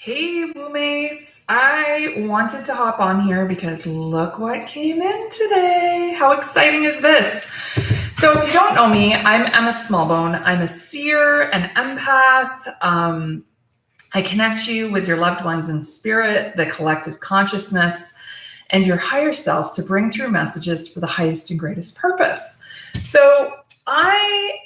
Hey, Boomates. I wanted to hop on here because look what came in today. How exciting is this? So if you don't know me, I'm Emma Smallbone. I'm a seer, an empath. I connect you with your loved ones in spirit, the collective consciousness, and your higher self to bring through messages for the highest and greatest purpose. So I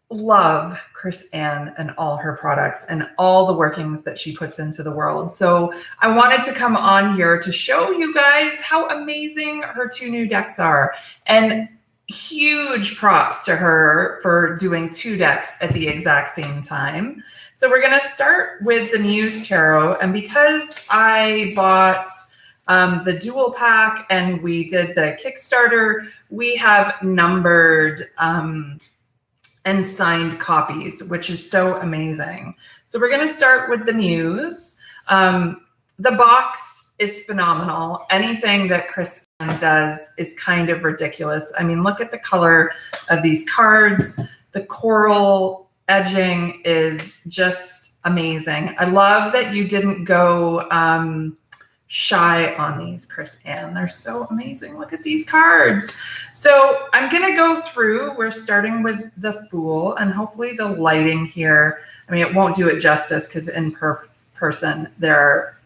love Chris Ann and all her products and all the workings that she puts into the world. So I wanted to come on here to show you guys how amazing her two new decks are. And huge props to her for doing two decks at the exact same time. So we're going to start with the Muse Tarot. And because I bought the dual pack and we did the Kickstarter, we have numbered and signed copies, which is so amazing. So we're going to start with the Muse. The box is phenomenal. Anything that Chris Ann does is kind of ridiculous. I mean, look at the color of these cards. The coral edging is just amazing. I love that you didn't go shy on these, Chris Ann. They're so amazing. Look at these cards. So I'm going to go through. We're starting with the Fool, and hopefully the lighting here, I mean, it won't do it justice because in person, they're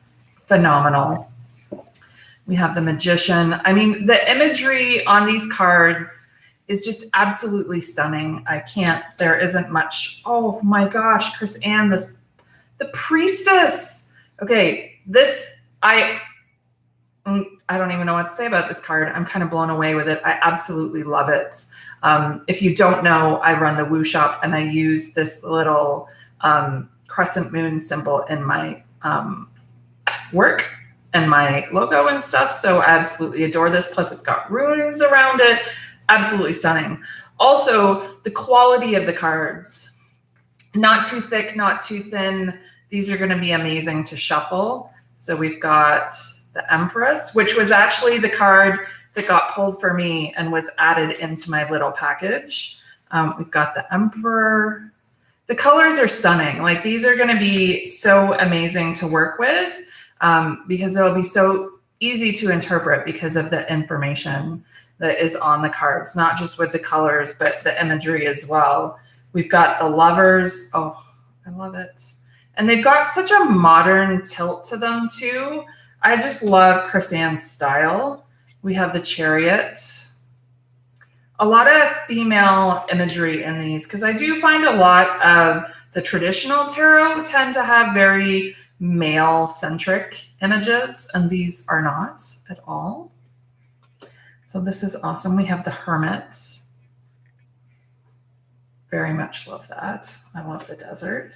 phenomenal. We have the Magician. I mean, the imagery on these cards is just absolutely stunning. There isn't much. Oh my gosh, Chris Ann, the Priestess. Okay, I don't even know what to say about this card. I'm kind of blown away with it. I absolutely love it. If you don't know, I run the Woo Shop and I use this little crescent moon symbol in my work and my logo and stuff. So I absolutely adore this. Plus it's got runes around it. Absolutely stunning. Also, the quality of the cards. Not too thick, not too thin. These are going to be amazing to shuffle. So we've got the Empress, which was actually the card that got pulled for me and was added into my little package. We've got the Emperor. The colors are stunning. Like, these are going to be so amazing to work with because it'll be so easy to interpret because of the information that is on the cards, not just with the colors, but the imagery as well. We've got the Lovers. Oh, I love it. And they've got such a modern tilt to them too. I just love Chris Ann's style. We have the Chariot. A lot of female imagery in these because I do find a lot of the traditional tarot tend to have very male-centric images, and these are not at all. So this is awesome. We have the Hermit. Very much love that. I love the Desert.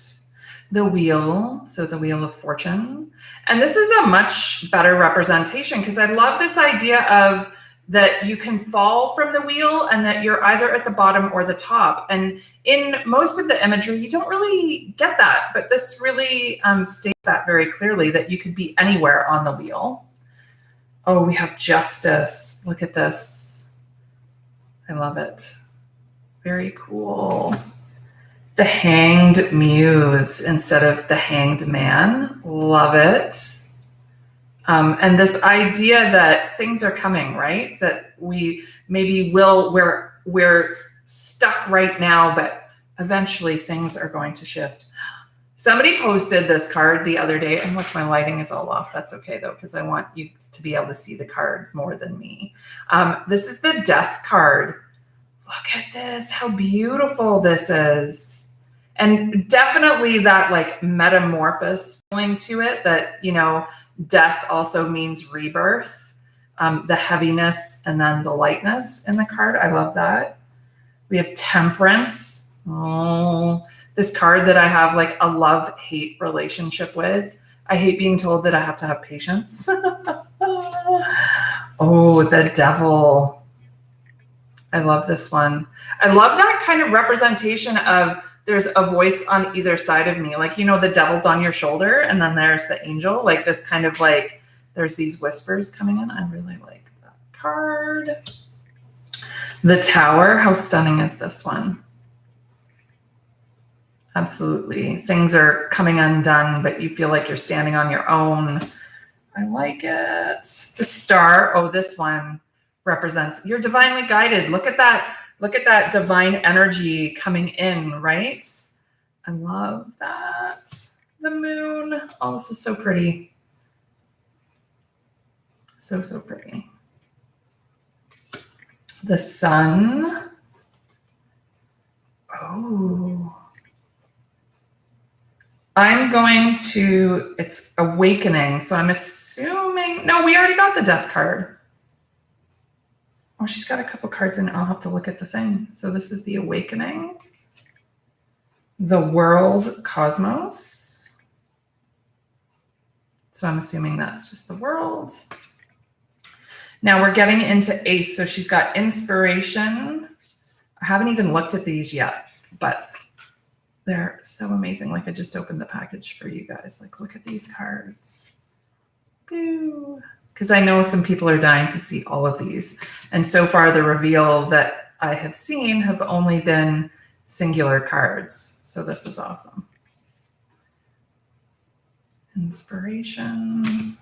The Wheel, so the Wheel of Fortune. And this is a much better representation because I love this idea of that you can fall from the wheel and that you're either at the bottom or the top. And in most of the imagery, you don't really get that, but this really states that very clearly, that you could be anywhere on the wheel. Oh, we have Justice. Look at this. I love it. Very cool. The Hanged Muse instead of the Hanged Man. Love it. And this idea that things are coming, right? That we maybe we're stuck right now, but eventually things are going to shift. Somebody posted this card the other day, and look, my lighting is all off. That's okay though, because I want you to be able to see the cards more than me. This is the Death card. Look at this, how beautiful this is. And definitely that like metamorphosis feeling to it, that, you know, death also means rebirth, the heaviness and then the lightness in the card. I love that. We have Temperance. Oh, this card that I have like a love-hate relationship with. I hate being told that I have to have patience. Oh, the Devil. I love this one. I love that kind of representation of there's a voice on either side of me. Like, you know, the devil's on your shoulder and then there's the angel. Like this kind of like, there's these whispers coming in. I really like that card. The Tower. How stunning is this one? Absolutely. Things are coming undone, but you feel like you're standing on your own. I like it. The star. Oh, this one represents you're divinely guided. Look at that. Look at that divine energy coming in, right? I love that. The moon. Oh, this is so pretty. So, so pretty. The sun. Oh. I'm going to, it's awakening. So I'm assuming, no, we already got the death card. Oh, she's got a couple cards in. I'll have to look at the thing. So this is the awakening. The world cosmos. So I'm assuming that's just the world. Now we're getting into ace. So she's got inspiration. I haven't even looked at these yet, but they're so amazing. Like I just opened the package for you guys. Like, look at these cards. Boo. Because I know some people are dying to see all of these. And so far the reveal that I have seen have only been singular cards. So this is awesome. Inspiration.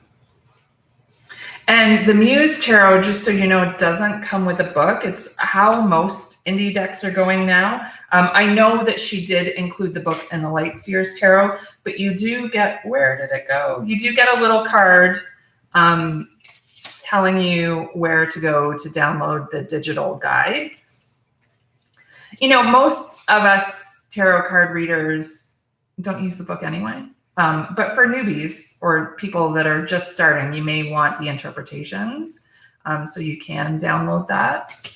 And the Muse Tarot, just so you know, it doesn't come with a book. It's how most indie decks are going now. I know that she did include the book in the Light Seers Tarot, but you do get, where did it go? You do get a little card telling you where to go to download the digital guide. You know, most of us tarot card readers don't use the book anyway. But for newbies or people that are just starting, you may want the interpretations. So you can download that.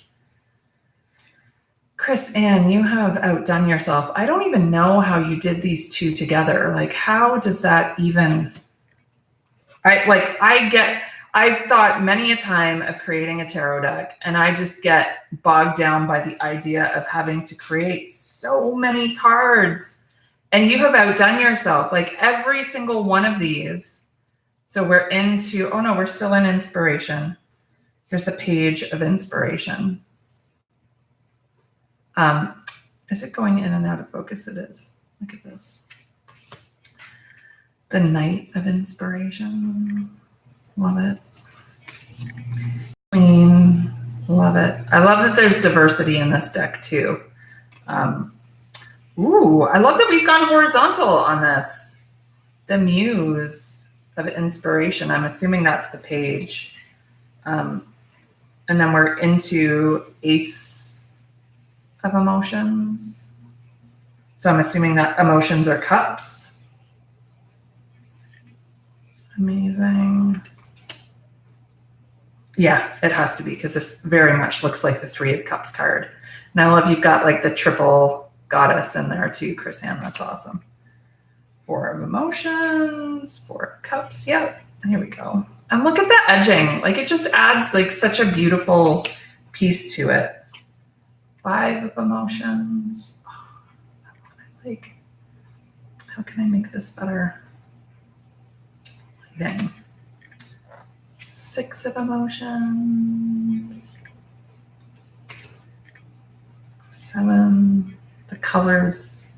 Chris Ann, you have outdone yourself. I don't even know how you did these two together. Like, how does that even, I've thought many a time of creating a tarot deck, and I just get bogged down by the idea of having to create so many cards. And you have outdone yourself, like every single one of these. So we're into, oh no, we're still in inspiration. Here's the page of inspiration. Is it going in and out of focus? It is. Look at this. The Knight of Inspiration. Love it. Queen. Love it. I love that there's diversity in this deck too. Ooh, I love that we've gone horizontal on this. The Muse of Inspiration. I'm assuming that's the page. And then we're into Ace of Emotions. So I'm assuming that emotions are cups. Amazing. Yeah, it has to be because this very much looks like the Three of Cups card. And I love you've got like the triple goddess in there too, Chris Ann. That's awesome. Four of Emotions, Four of Cups. Yep. Here we go. And look at the edging. Like it just adds like such a beautiful piece to it. Five of Emotions. Oh, like, how can I make this better? Lighting. Six of Emotions. Seven. The colors.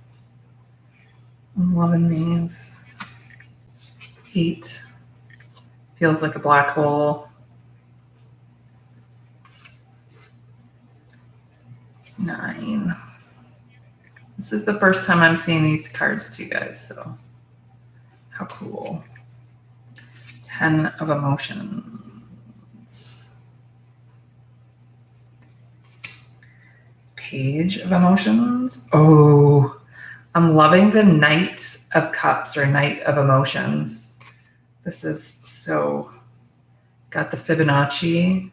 I'm loving these. 8. Feels like a black hole. 9. This is the first time I'm seeing these cards too, guys, so how cool. 10 of Emotions. Page of Emotions. Oh, I'm loving the Knight of Cups or Knight of Emotions. This is so, got the Fibonacci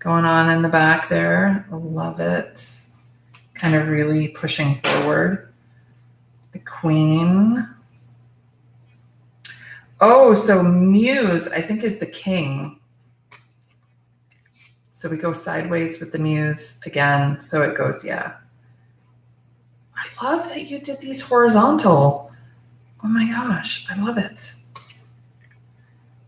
going on in the back there. I love it. Kind of really pushing forward. The Queen. Oh, so Muse, I think, is the king. So we go sideways with the Muse again. So it goes, yeah. I love that you did these horizontal. Oh my gosh, I love it.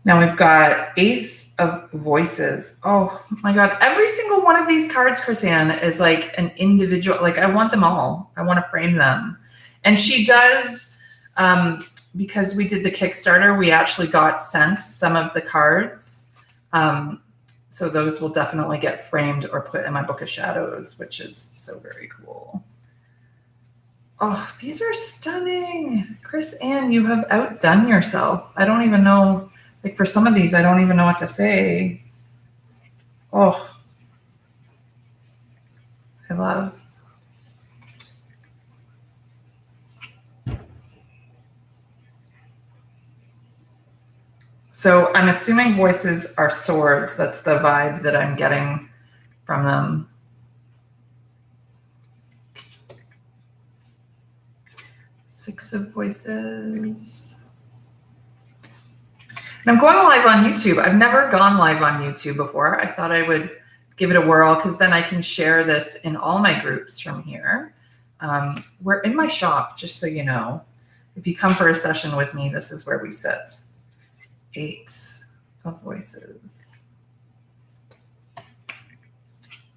Now we've got Ace of Voices. Oh my God. Every single one of these cards, Chrisanne, is like an individual. Like I want them all. I want to frame them. And she does, because we did the Kickstarter, we actually got sent some of the cards. So those will definitely get framed or put in my book of shadows, which is so very cool. Oh, these are stunning. Chris Ann, you have outdone yourself. I don't even know, like for some of these, I don't even know what to say. Oh, I love. So I'm assuming voices are swords. That's the vibe that I'm getting from them. Six of voices. And I'm going live on YouTube. I've never gone live on YouTube before. I thought I would give it a whirl because then I can share this in all my groups from here. We're in my shop, just so you know. If you come for a session with me, this is where we sit. 8 of voices.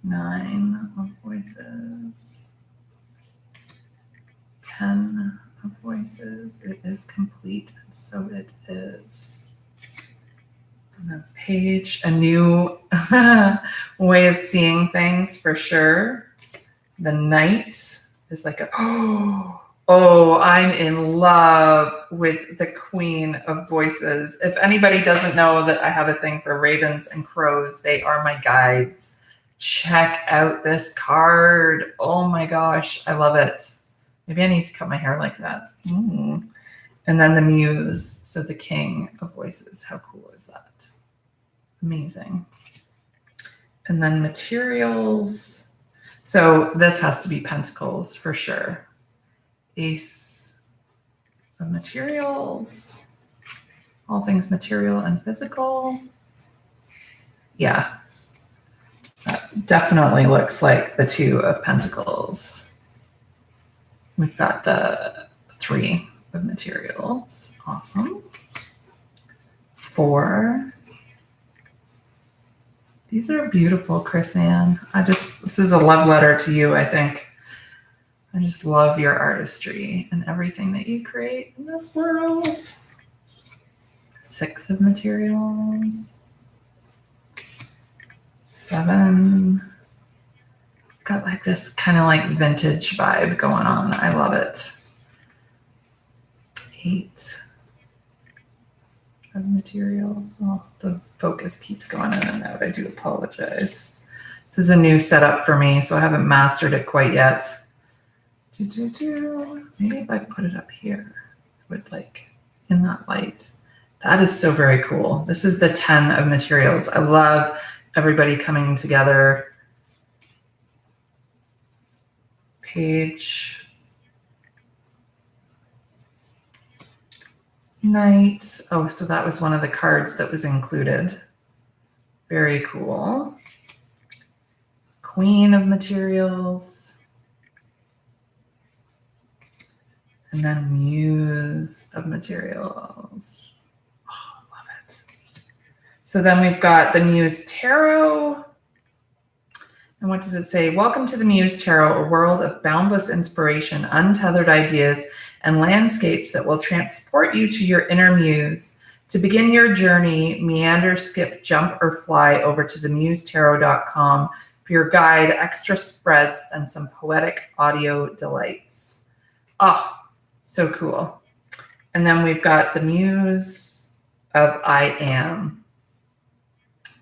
9 of voices. 10 of voices. It is complete, and so it is. And the page, a new way of seeing things for sure. The Knight is like a, oh, I'm in love with the Queen of Voices. If anybody doesn't know that I have a thing for ravens and crows, they are my guides. Check out this card. Oh my gosh, I love it. Maybe I need to cut my hair like that. And then the Muse, so the King of Voices. How cool is that? Amazing. And then materials. So this has to be Pentacles for sure. Ace of materials, all things material and physical. Yeah, that definitely looks like the 2 of Pentacles. We've got the 3 of materials. Awesome. 4. These are beautiful, Chris Ann. This is a love letter to you, I think. I just love your artistry and everything that you create in this world. 6 of materials. 7. Got like this kind of like vintage vibe going on. I love it. 8 of materials. Oh, the focus keeps going in and out. I do apologize. This is a new setup for me, so I haven't mastered it quite yet. Maybe if I put it up here, it would like in that light. That is so very cool. This is the 10 of materials. I love everybody coming together. Page. Knight. Oh, so that was one of the cards that was included. Very cool. Queen of materials. And then Muse of materials. Oh, love it. So then we've got the Muse Tarot. And what does it say? Welcome to the Muse Tarot, a world of boundless inspiration, untethered ideas, and landscapes that will transport you to your inner muse. To begin your journey, meander, skip, jump, or fly over to themusetarot.com for your guide, extra spreads, and some poetic audio delights. Oh, so cool. And then we've got the Muse of I Am.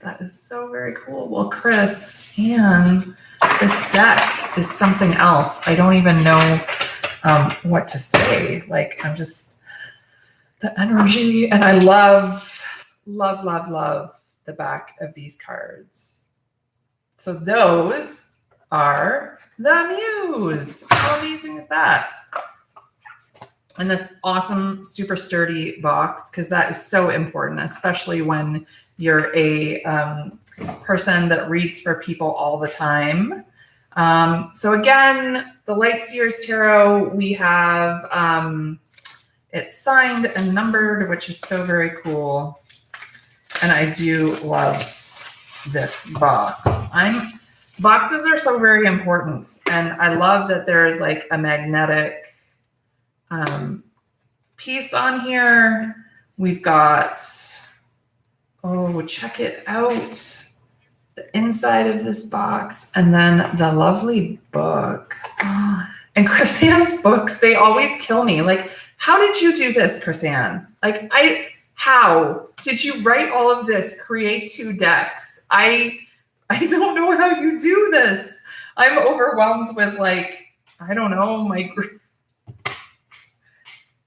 That is so very cool. Well, Chris, and this deck is something else. I don't even know what to say. Like, I'm just, the energy, and I love, love, love, love the back of these cards. So those are the Muse. How amazing is that? And this awesome, super sturdy box, because that is so important, especially when you're a person that reads for people all the time. So again, the Light Seers Tarot, we have it's signed and numbered, which is so very cool. And I do love this box. Boxes are so very important. And I love that there is like a magnetic piece on here. We've got, oh, check it out. The inside of this box, and then the lovely book. And Chris Ann's books, they always kill me. Like, how did you do this, Chris Ann? Like, how did you write all of this, create 2 decks? I don't know how you do this. I'm overwhelmed with, like, I don't know,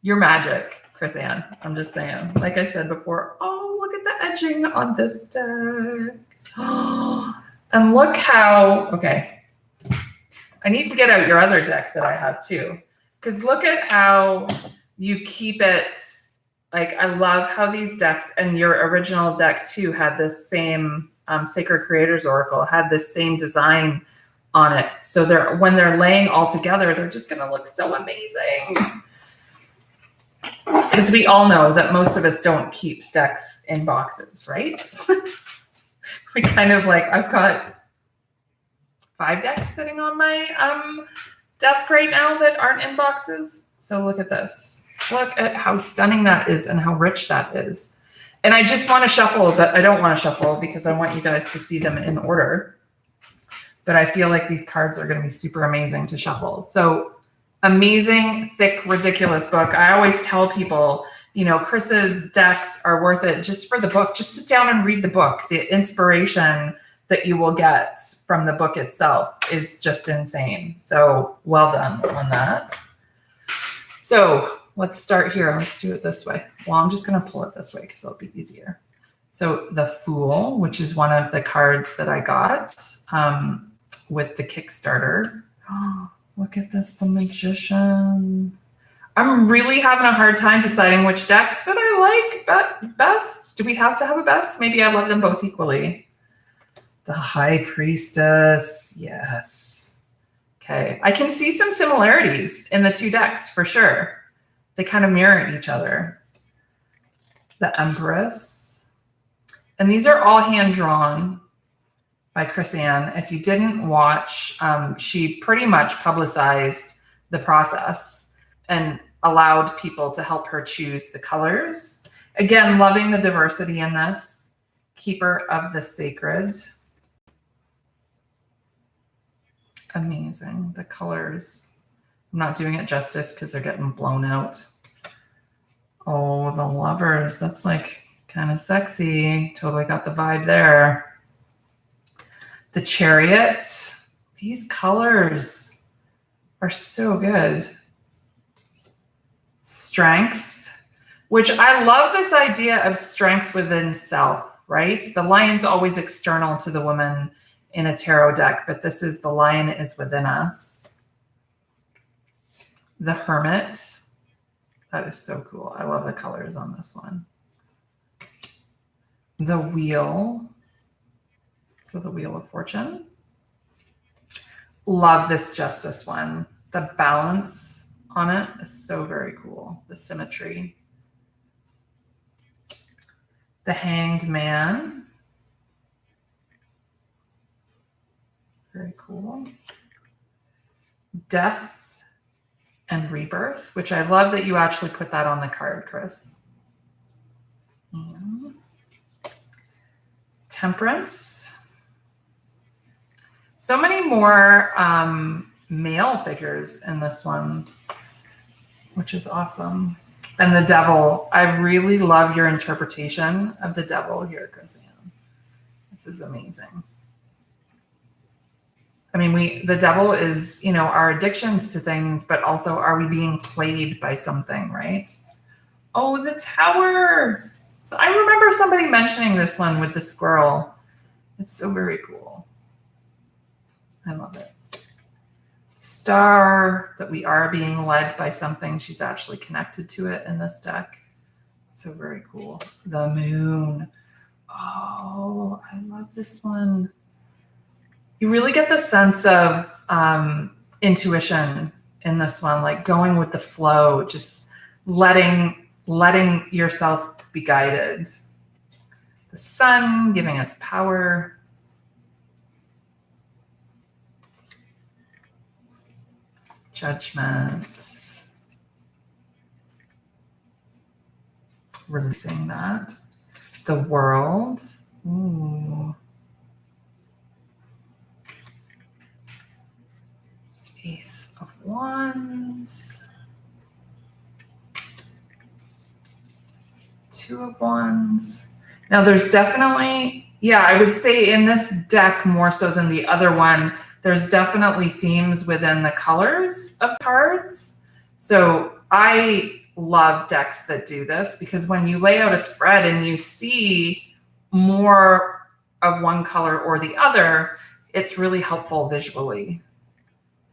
you're magic, Chris Ann. I'm just saying. Like I said before, oh, look at the edging on this deck. And look how, okay, I need to get out your other deck that I have too, because look at how you keep it. Like, I love how these decks, and your original deck too had this same Sacred Creators Oracle, had this same design on it. So when they're laying all together, they're just going to look so amazing. Because we all know that most of us don't keep decks in boxes, right? We kind of like, I've got 5 decks sitting on my desk right now that aren't in boxes. So look at this. Look at how stunning that is and how rich that is. And I just want to shuffle, but I don't want to shuffle because I want you guys to see them in order. But I feel like these cards are going to be super amazing to shuffle. So amazing, thick, ridiculous book. I always tell people, you know, Chris's decks are worth it just for the book. Just sit down and read the book. The inspiration that you will get from the book itself is just insane. So well done on that. So let's start here. Let's do it this way. Well, I'm just going to pull it this way because it'll be easier. So the Fool, which is one of the cards that I got with the Kickstarter. Oh, look at this, the Magician. I'm really having a hard time deciding which deck that I like best. Do we have to have a best? Maybe I love them both equally. The High Priestess, yes. Okay, I can see some similarities in the 2 decks for sure. They kind of mirror each other. The Empress. And these are all hand-drawn by Chris Ann. If you didn't watch, she pretty much publicized the process and allowed people to help her choose the colors. Again, loving the diversity in this. Keeper of the Sacred. Amazing. The colors. I'm not doing it justice because they're getting blown out. Oh, the Lovers. That's like kind of sexy. Totally got the vibe there. The Chariot. These colors are so good. Strength, which I love this idea of strength within self, right? The lion's always external to the woman in a tarot deck, but this is the lion is within us. The Hermit. That is so cool. I love the colors on this one. The Wheel. So the Wheel of Fortune. Love this Justice one. The balance on it is so very cool. The symmetry. The Hanged Man. Very cool. Death and Rebirth, which I love that you actually put that on the card, Chris. And Temperance. So many more male figures in this one, which is awesome. And the Devil. I really love your interpretation of the Devil here, Chris Ann. This is amazing. I mean, the Devil is, you know, our addictions to things, but also are we being played by something, right? Oh, the Tower. So I remember somebody mentioning this one with the squirrel. It's so very cool. I love it. Star, that we are being led by something. She's actually connected to it in this deck. So very cool. The Moon. Oh, I love this one. You really get the sense of intuition in this one, like going with the flow, just letting yourself be guided. The Sun, giving us power. Judgment. releasing that. The World. Ooh. Ace of Wands. Two of Wands. Now there's definitely, yeah, I would say in this deck more so than the other one, there's definitely themes within the colors of cards. So I love decks that do this because when you lay out a spread and you see more of one color or the other, it's really helpful visually.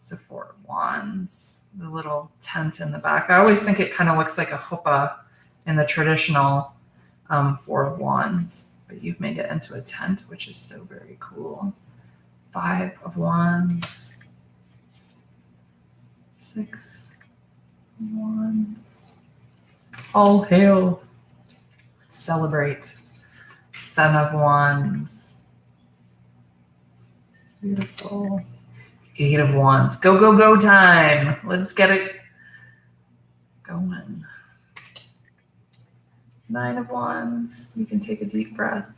So Four of Wands, the little tent in the back. I always think it kind of looks like a chuppah in the traditional Four of Wands, but you've made it into a tent, which is so very cool. Five of Wands, Six of Wands. All hail. Let's celebrate. Seven of Wands. Beautiful. Eight of Wands. Go, go, go time. Let's get it going. Nine of Wands. You can take a deep breath.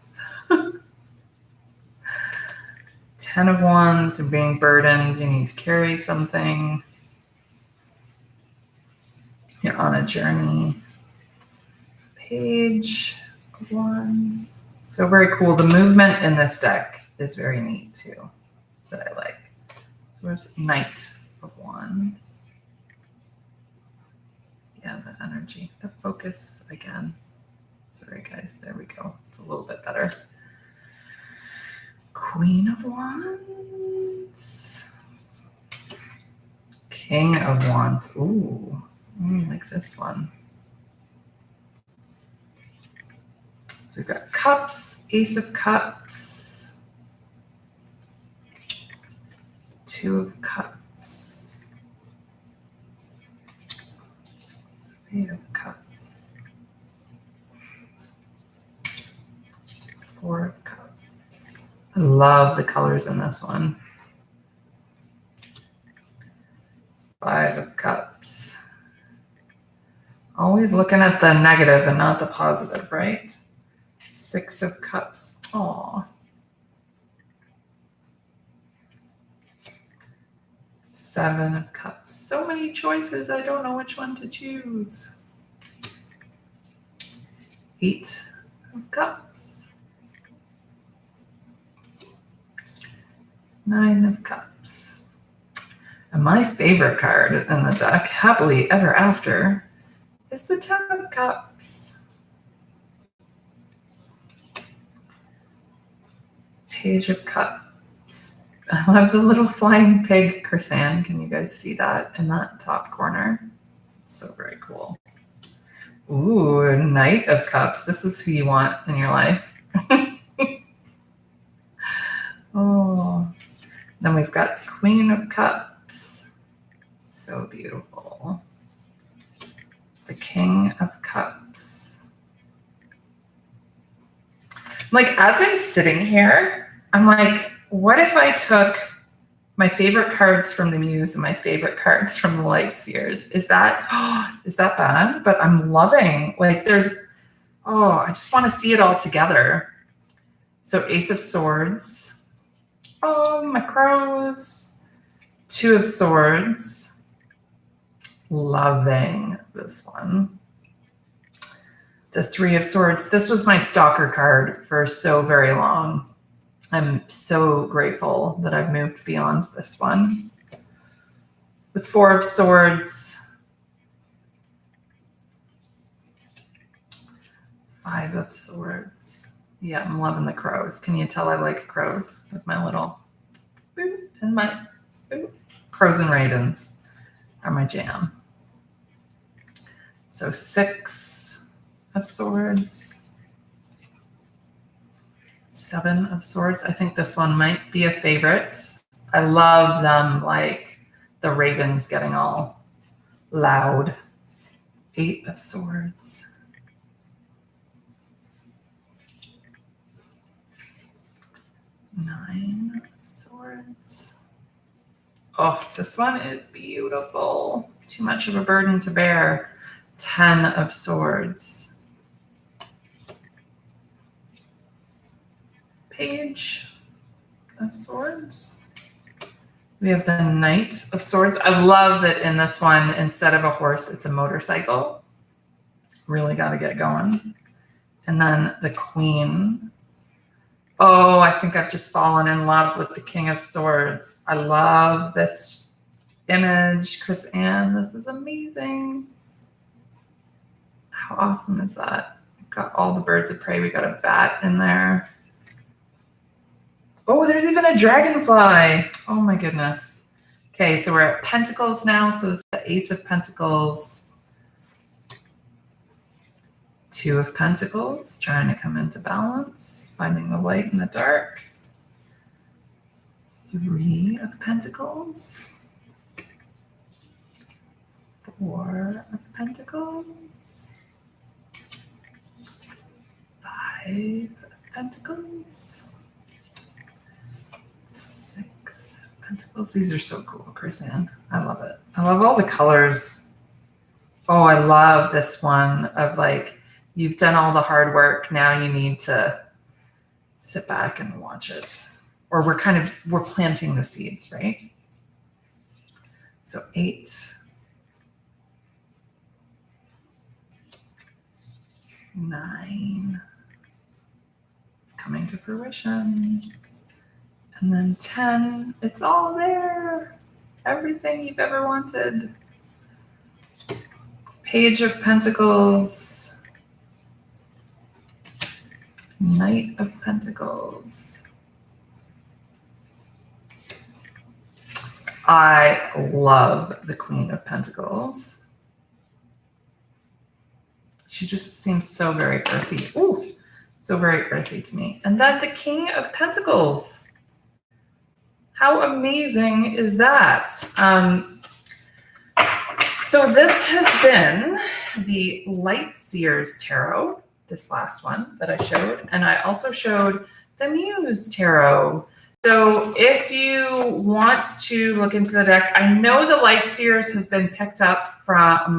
10 of Wands. You're being burdened. You need to carry something. You're on a journey. Page of Wands. So very cool. The movement in this deck is very neat too, that I like. So there's Knight of Wands. Yeah, the energy, the focus again. Sorry guys, there we go. It's a little bit better. Queen of Wands. King of Wands. Ooh, I like this one. So we've got Cups, Ace of Cups, Two of Cups, Three of Cups, Four of Cups. I love the colors in this one. Five of Cups. Always looking at the negative and not the positive, right? Six of Cups. Aw. Seven of Cups. So many choices. I don't know which one to choose. Eight of Cups. Nine of Cups. And my favorite card in the deck, Happily Ever After, is the Ten of Cups. Page of Cups. I love the little flying pig, Krisan. Can you guys see that in that top corner? It's so very cool. Ooh, Knight of Cups. This is who you want in your life. Oh, then we've got Queen of Cups. So beautiful. The King of Cups. Like, as I'm sitting here, I'm like, what if I took my favorite cards from the Muse and my favorite cards from the Light Seers? Is that bad? But I'm loving, like, I just want to see it all together. So Ace of Swords. Oh, my crows. Two of Swords. Loving this one. The Three of Swords. This was my stalker card for so very long. I'm so grateful that I've moved beyond this one. The Four of Swords. Five of Swords. Yeah, I'm loving the crows. Can you tell I like crows with my little boop and my boop? Crows and ravens are my jam. So Six of Swords. Seven of Swords. I think this one might be a favorite. I love them, like the ravens getting all loud. Eight of Swords. Nine of Swords. Oh, this one is beautiful. Too much of a burden to bear. 10 of Swords. Page of Swords. We have the Knight of Swords. I love that in this one, instead of a horse, it's a motorcycle. Really got to get going. And then the Queen. Oh, I think I've just fallen in love with the King of Swords. I love this image. Chris Ann, this is amazing. How awesome is that? We've got all the birds of prey. We got a bat in there. Oh, there's even a dragonfly. Oh my goodness. Okay, so we're at Pentacles now. So it's the Ace of Pentacles. Two of Pentacles, trying to come into balance, finding the light in the dark. Three of Pentacles. Four of Pentacles. Five of Pentacles. Six of Pentacles. These are so cool, Chris Ann. I love it. I love all the colors. Oh, I love this one of like, you've done all the hard work. Now you need to sit back and watch it. Or we're planting the seeds, right? So 8. 9. It's coming to fruition. And then 10. It's all there. Everything you've ever wanted. Page of Pentacles. Knight of Pentacles. I love the Queen of Pentacles. She just seems so very earthy. Ooh, so very earthy to me. And then the King of Pentacles. How amazing is that? So this has been the Light Seers Tarot. This last one that I showed. And I also showed the Muse Tarot. So if you want to look into the deck, I know the Light Seers has been picked up by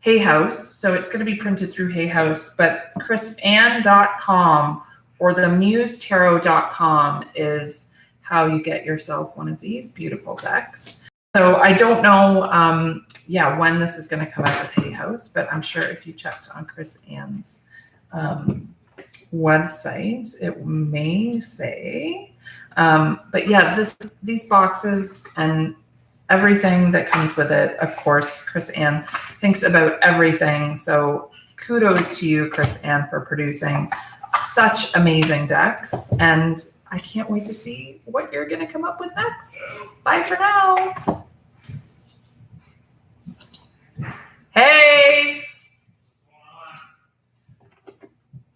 Hay House. So it's going to be printed through Hay House, but chrisann.com or the musetarot.com is how you get yourself one of these beautiful decks. So I don't know, when this is going to come out with Hay House, but I'm sure if you checked on Chris Ann's website, it may say. But yeah, these boxes and everything that comes with it, of course, Chris Ann thinks about everything. So kudos to you, Chris Ann, for producing such amazing decks. And I can't wait to see what you're going to come up with next. Bye for now.